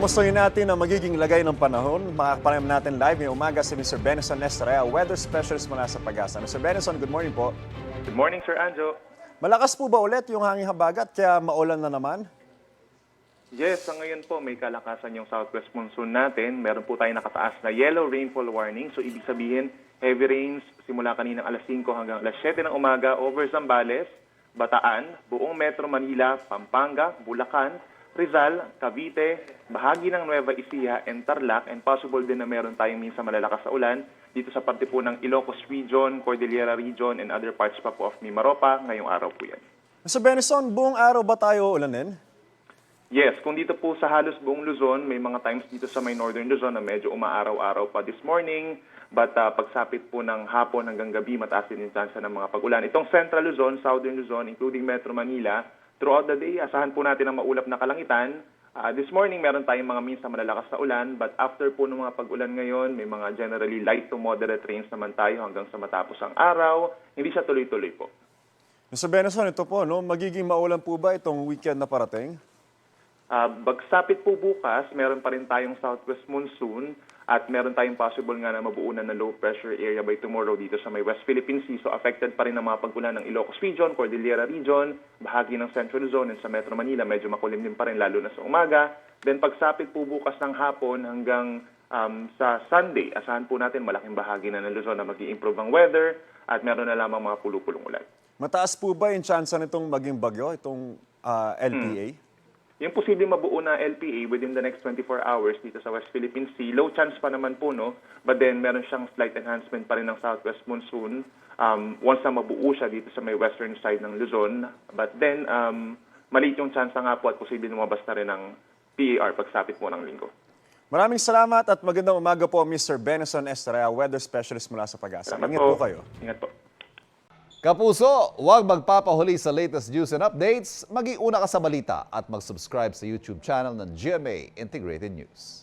Kumustahin natin ang magiging lagay ng panahon. Makakapanayam natin live ngayong umaga si Mr. Benison Estrella, weather specialist mula sa Pag-asa. Mr. Benison, good morning po. Good morning, Sir Anjo. Malakas po ba ulit yung hangin habagat kaya maulan na naman? Yes, sa ngayon po may kalakasan yung southwest monsoon natin. Meron po tayong nakataas na yellow rainfall warning. So ibig sabihin, heavy rains simula kaninang alas 5 hanggang alas 7 ng umaga over Zambales, Bataan, buong Metro Manila, Pampanga, Bulacan, Rizal, Cavite, bahagi ng Nueva Ecija and Tarlac, and possible din na meron tayong minsan malalakas na ulan dito sa parte po ng Ilocos Region, Cordillera Region, and other parts pa po of Mimaropa ngayong araw po yan. Mr. Benison, buong araw ba tayo ulanin? Yes, kung dito po sa halos buong Luzon, may mga times dito sa may northern Luzon na medyo umaaraw-araw pa this morning, but pagsapit po ng hapon hanggang gabi, mataas din yung chance ng mga pag-ulan. Itong central Luzon, southern Luzon, including Metro Manila, throughout the day, asahan po natin ang maulap na kalangitan. This morning, meron tayong mga minsan malalakas na ulan, but after po ng mga pag-ulan ngayon, may mga generally light to moderate rains naman tayo hanggang sa matapos ang araw. Hindi siya tuloy-tuloy po. Mr. Benison, ito po, no? Magiging maulan po ba itong weekend na parating? Bagsapit po bukas, meron pa rin tayong southwest monsoon at meron tayong possible nga na mabuunan na low pressure area by tomorrow dito sa may West Philippine Sea. So affected pa rin ang mga pag-ulan ng Ilocos Region, Cordillera Region, bahagi ng Central Luzon, and sa Metro Manila medyo makulim din pa rin lalo na sa umaga. Then pagsapit po bukas ng hapon hanggang sa Sunday, asahan po natin malaking bahagi na ng Luzon na mag-i-improve ang weather at meron na lamang mga pulupulong ulan. Mataas po ba yung chance nitong maging bagyo, itong LPA? Yung posibleng mabuo na LPA within the next 24 hours dito sa West Philippine Sea, low chance pa naman po, no? But then meron siyang slight enhancement pa rin ng southwest monsoon once na mabuo siya dito sa may western side ng Luzon. But then, maliit yung chance nga po at posibleng lumabas na rin ng PAR pagsapit po ng linggo. Maraming salamat at magandang umaga po, Mr. Benison Estrella, weather specialist mula sa Pag-asa. Salamat Ingat po kayo. Ingat po. Kapuso, huwag magpapahuli sa latest news and updates. Mag-iuna ka sa balita at mag-subscribe sa YouTube channel ng GMA Integrated News.